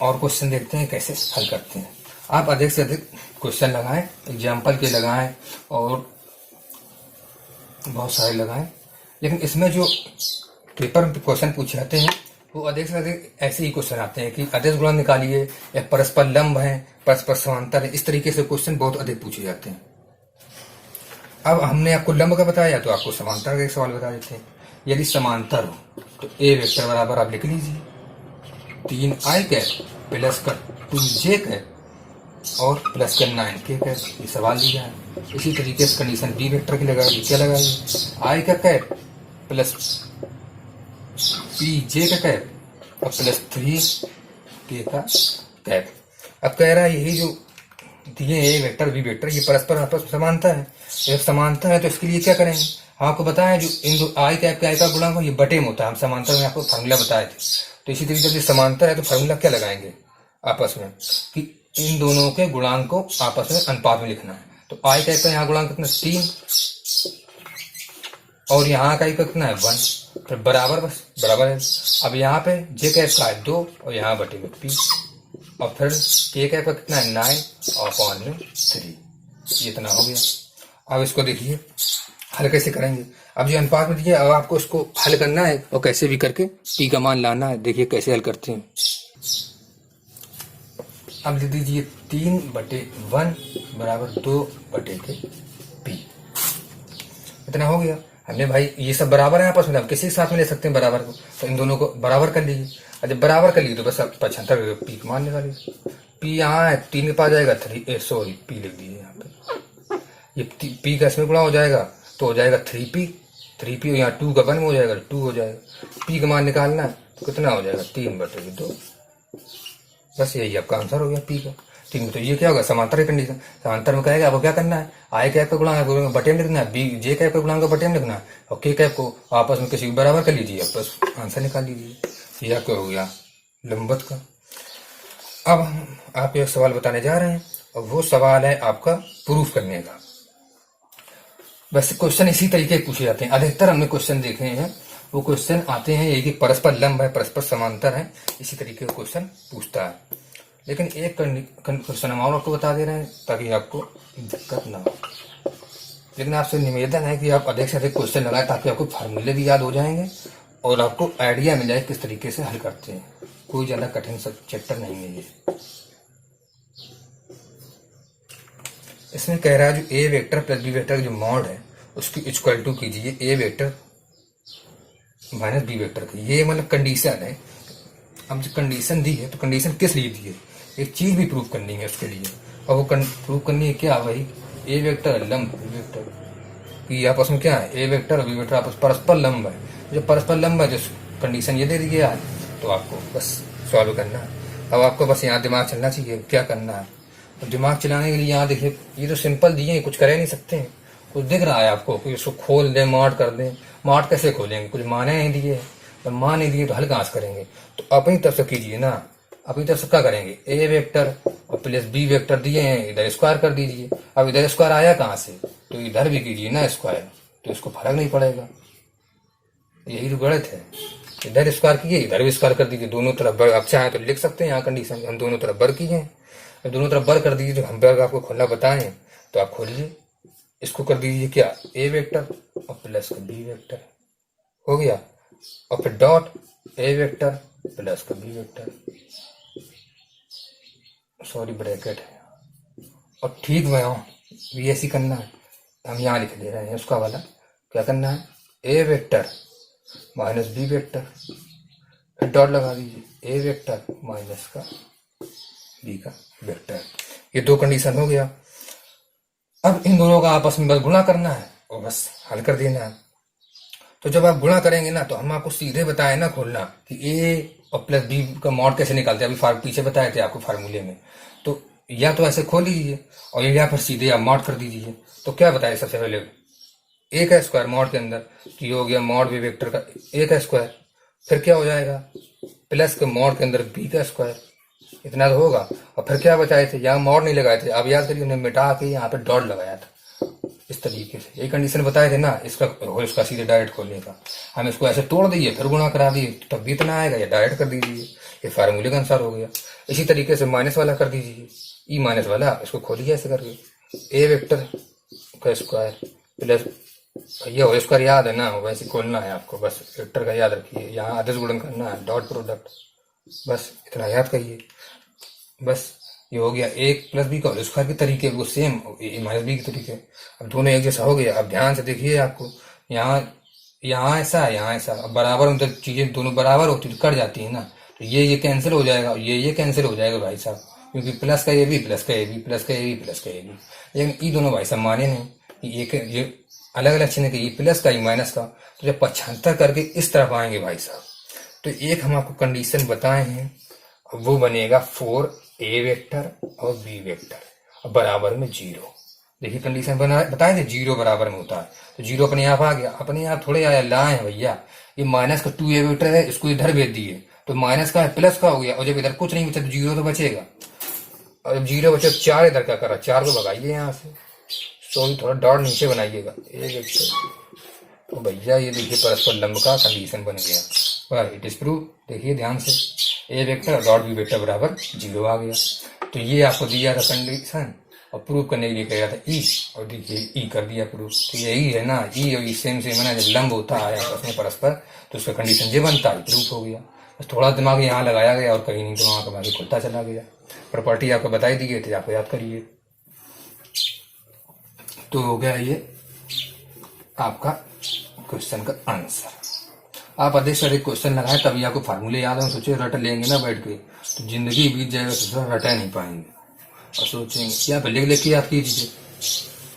और क्वेश्चन देखते हैं कैसे हल करते हैं। आप अधिक से अधिक क्वेश्चन लगाएं, एग्जाम्पल के लगाएं और बहुत सारे लगाएं, लेकिन इसमें जो पेपर में क्वेश्चन पूछे जाते हैं वो अधिक से अधिक ऐसे ही क्वेश्चन आते हैं कि अदिश गुणन निकालिए या परस्पर लंब है, परस्पर समांतर है। इस तरीके से क्वेश्चन बहुत अधिक पूछे जाते हैं। अब हमने आपको लंब का बताया तो आपको समांतर का एक सवाल बता देते हैं। यदि समांतर हो तो ए वेक्टर बराबर आप लिख लीजिए 3i कैप प्लस का 2j कैप और प्लस का 9k कैप। ये सवाल दिया है। इसी तरीके से कंडीशन बी वेक्टर की लगाइए। क्या लगाइए? i का कैप प्लस pj का कैप और प्लस 3k का कैप। अब कह रहा है यही जो दिए ए वेक्टर बी वेक्टर ये परस्पर आपस में समानता है। जब समानता है तो इसके लिए क्या करेंगे? आपको बताया जो इन दो आई कैप के आई का गुणा ये बटे में होता है। हम समांतर में आपको फार्मूला बताए थे। तो इसी तरीके से समांतर है तो फार्मूला क्या लगाएंगे आपस में कि इन दोनों के गुणांक को आपस में अनुपात में लिखना है। तो आई कैप का यहाँ गुणांक कितना 3 और यहाँ का कितना है 1, फिर बराबर, बस बराबर है। अब यहाँ पे जे कैप का है 2 और यहाँ बटे में p और फिर के कैप का कितना है 9 और अपॉन में 3। ये इतना हो गया। अब इसको देखिए हल कैसे करेंगे। अब जो अनुपात में दिए अब आपको इसको हल करना है और कैसे भी करके p का मान लाना है। देखिए कैसे हल करते हैं। अब लिख दीजिए 3/1 बराबर 2/p। इतना हो गया। हमने भाई ये सब बराबर है आपस में, हम किसी के साथ में ले सकते हैं बराबर को, तो इन दोनों को बराबर कर लीजिए। और जब बराबर कर लीजिए तो बस 75 p का मान निकालिए। p यहाँ है 3 के पास जाएगा p लिख दीजिए यहाँ पे। ये p का इसमें गुणा हो जाएगा तो हो जाएगा 3p और यहाँ 2 का 1 में हो जाएगा 2 हो जाएगा। p का मान निकालना है तो कितना हो जाएगा 3/2। बस यही आपका आंसर हो गया p का। तो ठीक है, तो ये क्या होगा, समांतर की कंडीशन। समांतर में कहेगा आपको क्या करना है, आई कैप का गुणांक बटे में लिखना है, बी जे कैप का गुणांक बटे में लिखना है, और के कैप को आपस में किसी को बराबर कर लीजिए, बस आंसर निकाल लीजिए। यह क्या हो गया, लंबवत का। अब आप एक सवाल बताने जा रहे हैं, और वो सवाल है आपका प्रूफ करने का। वैसे क्वेश्चन इसी तरीके पूछे जाते हैं, अधिकतर हमने क्वेश्चन देखे हैं, वो क्वेश्चन आते हैं एक एक परस्पर लंब है, परस्पर समांतर है, इसी तरीके का क्वेश्चन पूछता है। लेकिन एक क्वेश्चन हम और आपको बता दे रहे हैं ताकि आपको दिक्कत ना हो। लेकिन आपसे निवेदन है कि आप अधिक से अधिक क्वेश्चन लगाएं ताकि आपको फार्मूले भी याद हो जाएंगे और आपको आइडिया मिल जाए किस तरीके से हल करते हैं। कोई ज्यादा कठिन चैप्टर नहीं है ये। इसमें कह रहा है जो ए वेक्टर प्लस बी वेक्टर जो मॉड है उसकी इक्वल टू कीजिए ए वेक्टर माइनस बी वेक्टर की। ये मतलब कंडीशन है। अब जो कंडीशन दी है तो कंडीशन किस लिए दी है, एक चीज भी प्रूव करनी है उसके लिए, और वो प्रूव करनी है क्या भाई, ए वेक्टर लंब बी वेक्टर की आपस में क्या है, ए वेक्टर और बी वेक्टर आपस परस्पर लंब है। जो परस्पर लंब है, जो कंडीशन ये दे दी है तो आपको बस सॉल्व करना है। अब आपको बस यहाँ दिमाग चलना चाहिए क्या करना है। तो दिमाग चलाने के लिए यहाँ देखिए, ये तो सिंपल दिए हैं, कुछ कर नहीं सकते हैं। कुछ दिख रहा है आपको कि उसको खोल दें, मार्ट कर दें, मार्ट कैसे खोलेंगे, कुछ माने नहीं दिए, तो मान नहीं दिए तो हल कहाँ से करेंगे। तो अपनी तरफ से कीजिए ना, अपनी तरफ से क्या करेंगे, ए वेक्टर और प्लस बी वेक्टर दिए हैं, इधर स्क्वायर कर दीजिए। अब इधर स्क्वायर आया कहाँ से, तो इधर भी कीजिए ना स्क्वायर, तो इसको फर्क नहीं पड़ेगा। यही तो गलत है, इधर स्क्वायर कीजिए, इधर भी स्क्वायर कर दीजिए, दोनों तरफ वर्ग। आप चाहें तो लिख सकते हैं यहाँ कंडीशन, हम दोनों तरफ वर्ग किए, दोनों तरफ वर्ग कर दीजिए। जो हम वर्ग आपको खोलना बताएं तो आप खोलिए, इसको कर दीजिए क्या, ए वेक्टर और प्लस का बी वेक्टर हो गया, और फिर डॉट ए वेक्टर प्लस का बी वेक्टर, सॉरी ब्रैकेट है, और ठीक वहाँ भी ऐसी करना है। हम यहाँ लिख दे रहे हैं उसका वाला, क्या करना है, A vector minus B vector, फिर डॉट लगा दीजिए, ए वेक्टर माइनस का बी का वेक्टर। ये दो कंडीशन हो गया। अब इन दोनों का आपस में बस गुणा करना है और बस हल कर देना है। तो जब आप गुणा करेंगे ना, तो हम आपको सीधे बताए ना खोलना कि ए और प्लस बी का मॉड कैसे निकालते हैं, अभी पीछे बताए थे आपको फार्मूले में। तो या तो ऐसे खोल लीजिए और या फिर सीधे आप मॉड कर दीजिए। तो क्या बताए सबसे पहले, ए का स्क्वायर मॉड के अंदर, तो ये हो गया मॉड बी वेक्टर का ए का स्क्वायर, फिर क्या हो जाएगा प्लस के मॉड के अंदर बी का स्क्वायर, इतना तो होगा। और फिर क्या बचाए थे, यहाँ मॉड नहीं लगाए थे, अब याद करिए उन्हें मिटा के यहाँ पे डॉट लगाया था। इस तरीके से ये कंडीशन बताए थे ना, इसका सीधे डायरेक्ट खोलने का। हम इसको ऐसे तोड़ दिए फिर गुणा करा दिए तब भी इतना आएगा, या डायरेक्ट कर दीजिए, ये फार्मूले के अनुसार हो गया। इसी तरीके से माइनस वाला कर दीजिए, ई माइनस वाला, इसको खोलिए ऐसे करके, ए वेक्टर का स्क्वायर प्लस ये हो स्क्वायर याद है ना, वैसे खोलना है आपको, बस वेक्टर का याद रखिए, यहाँ आदेश गुणन करना है, डॉट प्रोडक्ट, बस इतना याद करिए। बस ये हो गया एक प्लस बी का होल स्क्वायर के तरीके, वो सेम ए माइनस बी के तरीके। अब दोनों एक जैसा हो गया। अब ध्यान से देखिए, आपको यहाँ ऐसा है, यहाँ ऐसा, अब बराबर मतलब चीजें दोनों बराबर होती तो कट जाती है ना, तो ये कैंसिल हो जाएगा, ये कैंसिल हो जाएगा भाई साहब, क्योंकि प्लस का ए बी प्लस का ए बी प्लस का ए बी प्लस का ए बी। लेकिन ये दोनों भाई साहब माने नहीं, ये अलग अलग चिन्ह के, ये प्लस का ये माइनस का, तो जब पक्षांतर करके इस तरफ आएंगे भाई साहब, तो एक हम आपको कंडीशन बताए हैं, वो बनेगा 4a वेक्टर और b वेक्टर बराबर में 0। देखिए कंडीशन बताए थे 0 बराबर में होता है, तो 0 अपने आप आ गया, अपने आप थोड़े आया, लाए भैया। ये माइनस का 2a वेक्टर है, इसको इधर भेज दिए तो माइनस का है प्लस का हो गया, और जब इधर कुछ नहीं बचा तो 0 तो बचेगा, और जब 0 बचे 4 इधर क्या करा, 4 को भगाइए यहाँ से, सॉरी थोड़ा डॉट नीचे बनाइएगा, ए वेक्टर। तो भैया ये देखिए परस्पर लंब का कंडीशन बन गया, इट इज प्रूव। देखिए ध्यान से, ए वेक्टर और डॉट बी वेक्टर बराबर 0 आ गया। तो ये आपको दिया था कंडीशन, और प्रूव करने के लिए कहा था ई, और देखिए ई कर दिया प्रूव। तो यही है ना, ई और ई सेम सेम है ना, जब लंब होता है आपस में परस्पर तो उसका कंडीशन ये बनता है, प्रूफ हो गया। बस थोड़ा दिमाग यहाँ लगाया गया और कहीं नहीं, तो वहाँ का बाकी खुलता चला गया। प्रॉपर्टी आपको बताई दी गई थी, आपको याद करिए। तो हो गया ये आपका क्वेश्चन का आंसर। आप अधिक से अधिक क्वेश्चन लगाए तभी आपको फार्मूले याद है। सोचे रट लेंगे ना बैठ के तो जिंदगी बीत जाएगा, तो रटा नहीं पाएंगे, और सोचेंगे या लिख लिख के याद कीजिए।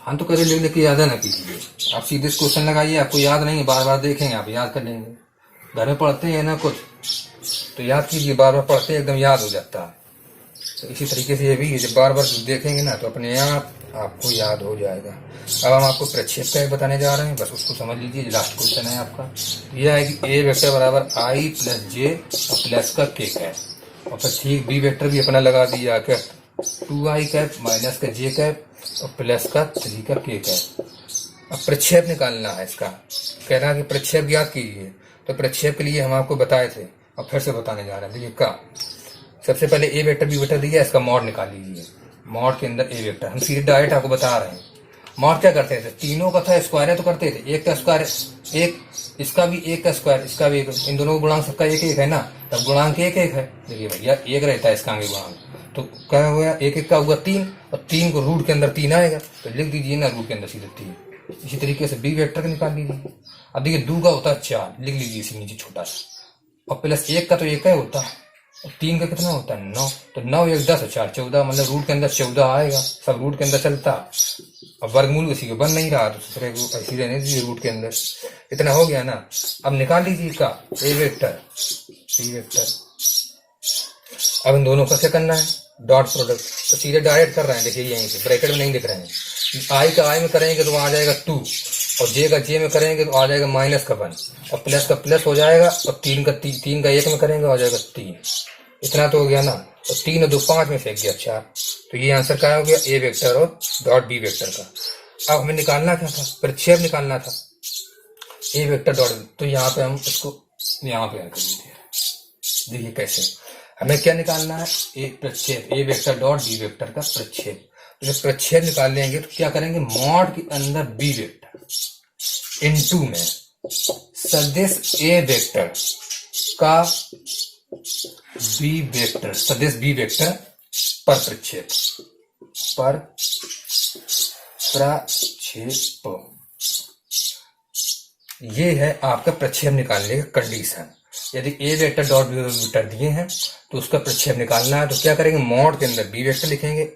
हम तो करें लिख लिख के याद है ना कीजिए, आप सीधे क्वेश्चन लगाइए, आपको याद नहीं है, बार बार देखेंगे आप याद कर लेंगे। घर में पढ़ते हैं ना कुछ तो याद कीजिए, बार बार पढ़ते हैं एकदम याद हो जाता है। तो इसी तरीके से ये भी जब बार बार देखेंगे ना तो अपने आप आपको याद हो जाएगा। अब हम आपको प्रक्षेप का एक बताने जा रहे हैं, बस उसको समझ लीजिए। लास्ट क्वेश्चन है आपका, यह है कि ए वेक्टर बराबर आई प्लस जे और प्लस का के कैप, और फिर ठीक बी वेक्टर भी अपना लगा दिया कैप 2i कैप माइनस का जे कैप और प्लस का 3 का के कैप। अब प्रक्षेप निकालना है इसका, कह रहा है कि प्रक्षेप याद कीजिए। तो प्रक्षेप के लिए हम आपको बताए थे और फिर से बताने जा रहे हैं। देखिए का सबसे पहले ए वेक्टर बी वेक्टर दिया, इसका मॉड निकाल लीजिए। मॉड के अंदर ए वेक्टर, हम सीधे डायरेक्ट आपको बता रहे हैं। मॉड क्या करते थे, तीनों का था स्क्वायर है तो करते थे एक का स्क्वायर, एक इसका भी एक का स्क्वायर, इसका भी एक, इन दोनों का गुणांक सबका एक एक है ना, तब गुणांक एक एक है। देखिए भैया एक रहता है इसका आगे गुणांक, तो क्या हुआ एक एक का हुआ 3, और 3 को रूट के अंदर 3 आएगा तो लिख दीजिए ना रूट के अंदर सीधे 3। इसी तरीके से बी वेक्टर का निकाल लीजिए। अब देखिए 2 का होता है 4, लिख लीजिए इसी नीचे छोटा सा, और प्लस 1 का तो 1 का होता है, और 3 का कितना होता है 9, तो 9 1 10 और 4 14, मतलब रूट के अंदर 14 आएगा, सब रूट के अंदर चलता। अब वर्गमूल किसी के बन नहीं रहा तो दूसरे को ऐसी रहने दीजिए रूट के अंदर। इतना हो गया ना। अब निकाल लीजिए का ए वेक्टर बी वेक्टर। अब इन दोनों का क्या करना है, डॉट प्रोडक्ट, तो सीधे डायरेक्ट कर रहे हैं। देखिए यहीं से ब्रैकेट में नहीं दिख रहे हैं। आई का आई में करेंगे तो आ जाएगा 2, और जे का जे में करेंगे तो आ जाएगा माइनस का 1, और प्लस का प्लस हो जाएगा, और 3 का 1 में करेंगे हो जाएगा 3। इतना तो हो गया ना। तो 3 और 2 5 में फेंक गया 4, तो ये आंसर क्या हो गया ए वेक्टर और डॉट बी वेक्टर का। अब हमें निकालना क्या था, प्रक्षेप निकालना था ए वेक्टर डॉट, तो यहाँ पे हम इसको यहाँ पे कर दीजिए। देखिए कैसे हमें क्या निकालना है, ए प्रक्षेप ए वेक्टर डॉट बी वेक्टर का प्रक्षेप। तो जब प्रक्षेप निकाल लेंगे तो क्या करेंगे, मॉड के अंदर बी वेक्टर इनटू में सदिश ए वेक्टर का बी वेक्टर, सदिश बी वेक्टर पर प्रक्षेप ये है आपका प्रक्षेप निकालने का कंडीशन। यदि ए वेक्टर डॉट बी वेक्टर दिए हैं तो उसका प्रक्षेप निकालना है, तो क्या करेंगे, मॉड के अंदर बी वेक्टर लिखेंगे,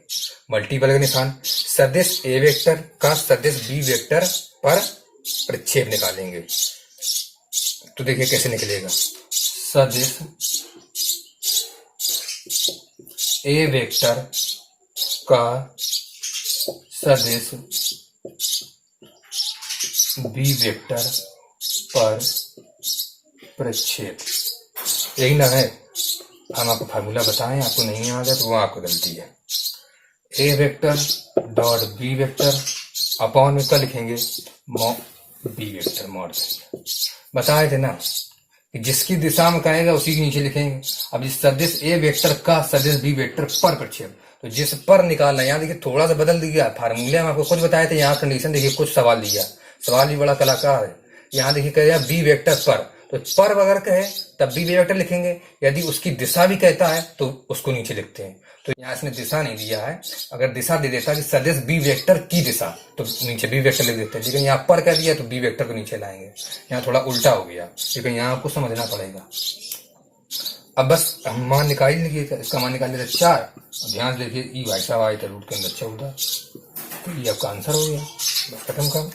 मल्टीपल का निशान, सदिश ए वेक्टर का सदिश बी वेक्टर पर प्रक्षेप निकालेंगे। तो देखिए कैसे निकलेगा, सदिश ए वेक्टर का सदिश बी वेक्टर पर प्रक्षेप, यही ना है। हम आपको फार्मूला बताएं, आपको नहीं आ जाए तो वो आपको गलती है। A vector dot B vector upon में क्या लिखेंगे, बी वेक्टर मॉड बताए थे ना कि जिसकी दिशा में कहेगा उसी के नीचे लिखेंगे। अब जिस सदिश ए वेक्टर का सदिश बी वेक्टर पर प्रक्षेप, तो जिस पर निकालना है, यहाँ देखिए थोड़ा सा बदल दिया फार्मूले हम आपको खुद बताए थे। यहाँ कंडीशन देखिए कुछ सवाल दिया, सवाल भी बड़ा कलाकार है। यहाँ देखिए कह बी वेक्टर पर, तो पर अगर कहे तब बी वेक्टर लिखेंगे, यदि उसकी दिशा भी कहता है तो उसको नीचे लिखते हैं। तो यहाँ इसने दिशा नहीं दिया है, अगर दिशा दे देता कि सदिश बी वेक्टर की दिशा तो नीचे बी वेक्टर लिख देते हैं, लेकिन यहाँ पर कह दिया तो बी वेक्टर को नीचे लाएंगे। यहाँ थोड़ा उल्टा हो गया, लेकिन यहाँ आपको समझना पड़ेगा। अब बस हम मान निकाल लीजिए, इसका मान निकाल लिया 4, ध्यान से देखिए ई भाई साहब आए थे रूट के अंदर 14, तो ये आपका आंसर हो गया। बस खत्म काम,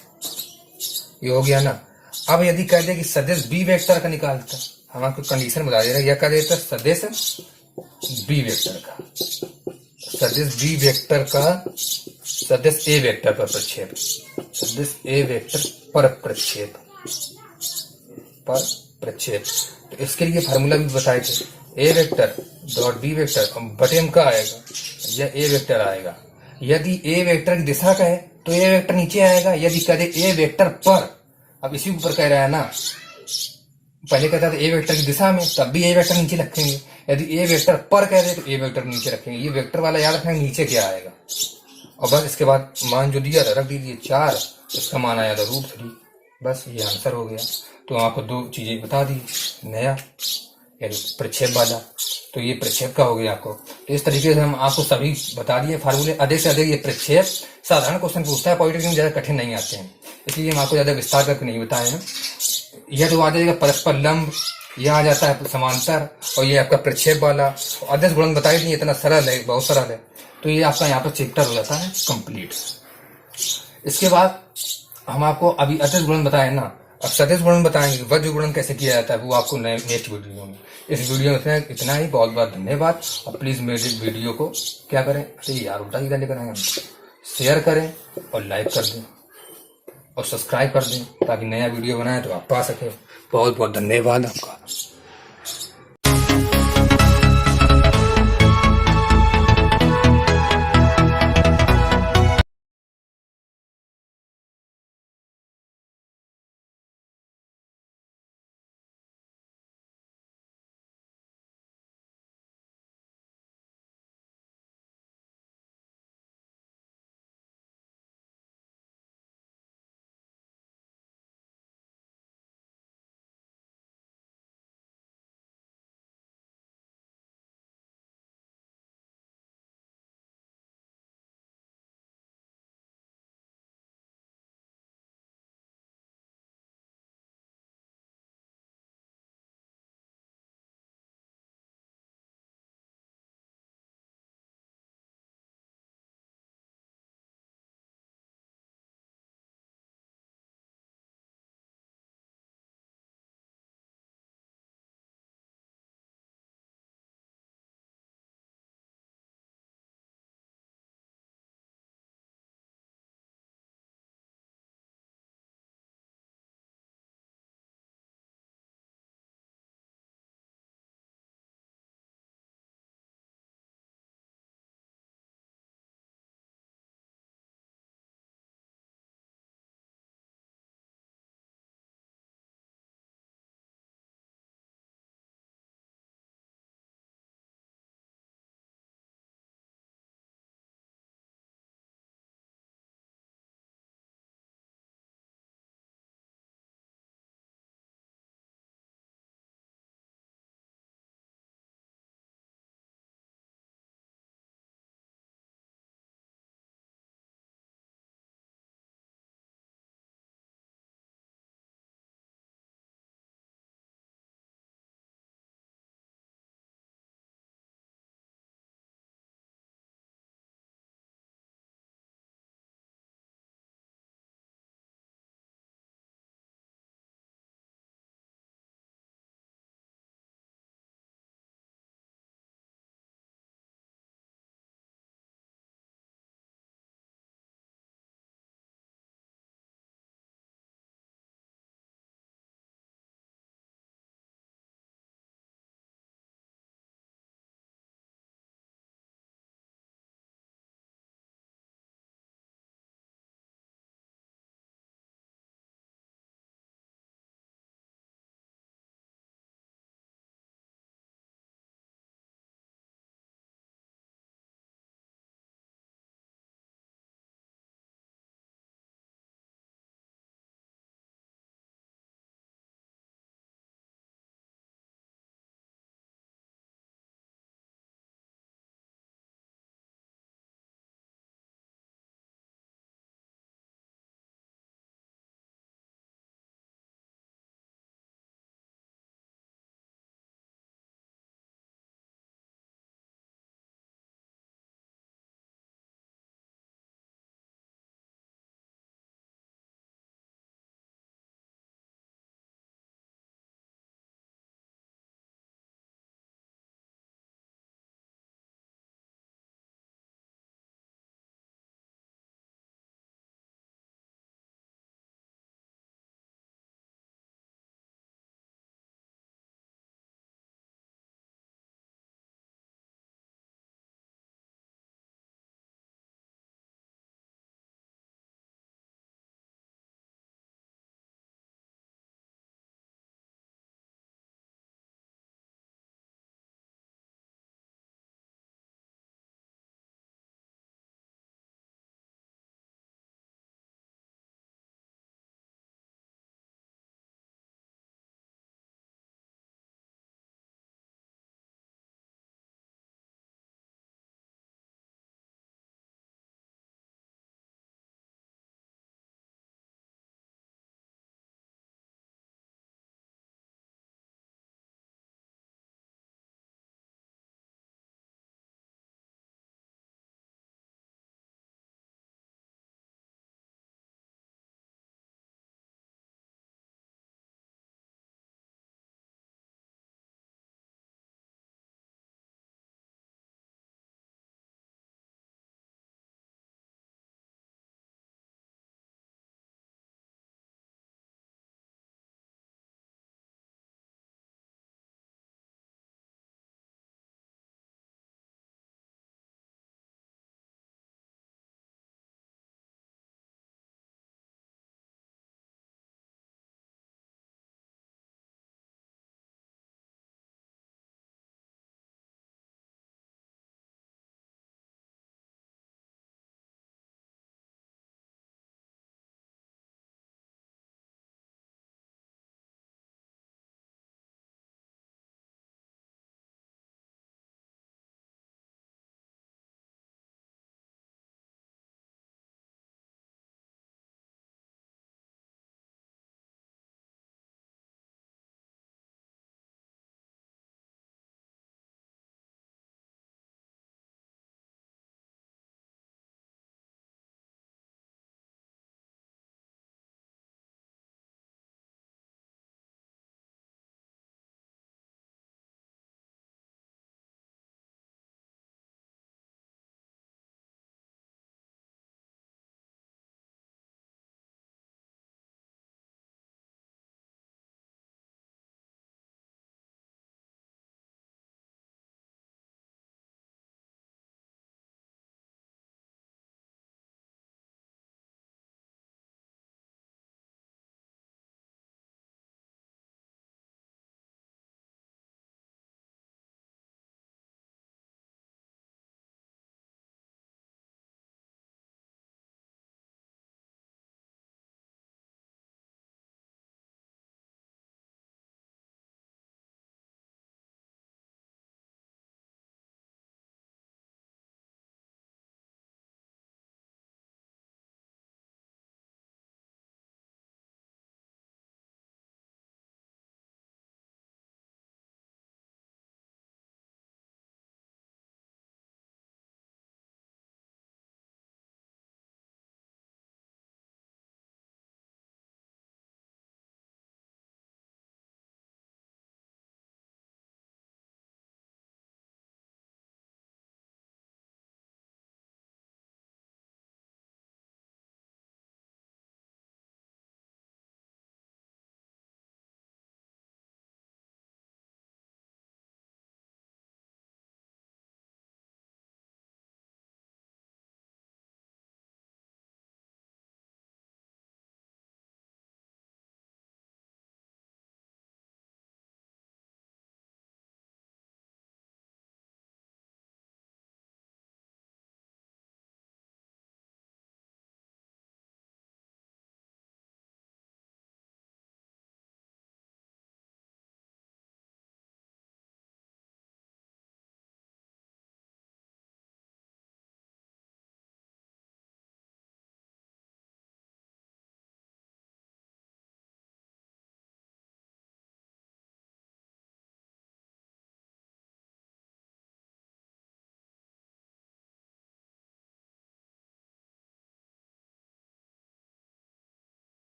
ये हो गया ना। अब यदि कह दे कि सदिश बी वेक्टर का निकालता, हम आपको कंडीशन बता दे रहे हैं, यह कह देता सदिश बी वेक्टर का, सदिश बी वेक्टर का सदिश ए वेक्टर पर प्रक्षेप, सदिश ए वेक्टर पर प्रक्षेप, पर प्रक्षेप। तो इसके लिए फार्मूला भी बताए थे, ए वेक्टर डॉट बी वेक्टर बटे में क्या आएगा, यह ए वेक्टर आएगा। यदि ए वेक्टर की दिशा का है तो ए वेक्टर नीचे आएगा, यदि कह दे ए वेक्टर पर, अब इसी ऊपर कह रहा है ना, पहले कहता था ए वेक्टर की दिशा में, तब भी ए वेक्टर नीचे रखेंगे। यदि ए वेक्टर पर कह दे तो ए वेक्टर नीचे रखेंगे। ये वेक्टर वाला याद रखेंगे नीचे क्या आएगा। और बस इसके बाद मान जो दिया था रख दीजिए 4, इसका मान आया था √3, बस ये आंसर हो गया। तो आपको 2 चीजें बता दी, नया प्रक्षेप वाला, तो ये प्रक्षेप का हो गया आपको। तो इस तरीके से हम आपको सभी बता दिए फार्मूले। अधिक से अधिक ये प्रक्षेप साधारण क्वेश्चन पूछता है, पॉलिटिक्स में ज्यादा कठिन नहीं आते हैं, इसलिए हम आपको ज्यादा विस्तार करके नहीं बताए हैं। यह तो आ जाएगा परस्पर लंब, यह आ जाता है समांतर, और ये आपका प्रक्षेप वाला अदिश गुणन बताई नहीं, इतना सरल है, बहुत सरल है। तो ये आपका यहाँ पर चैप्टर हो जाता है कंप्लीट। इसके बाद हम आपको अभी अदिश गुणन बताए ना, अब सदिश गुणन बताएंगे, वज्र गुणन कैसे किया जाता है वो आपको नेक्स्ट वीडियो में। इस वीडियो में इतना ही। बहुत बहुत धन्यवाद। और प्लीज मेरे वीडियो को क्या करें, अरे यार उल्टा सीधा लेकर आए हम, शेयर करें और लाइक कर दें और सब्सक्राइब कर दें ताकि नया वीडियो बनाए तो आप पा सके। बहुत बहुत धन्यवाद आपका।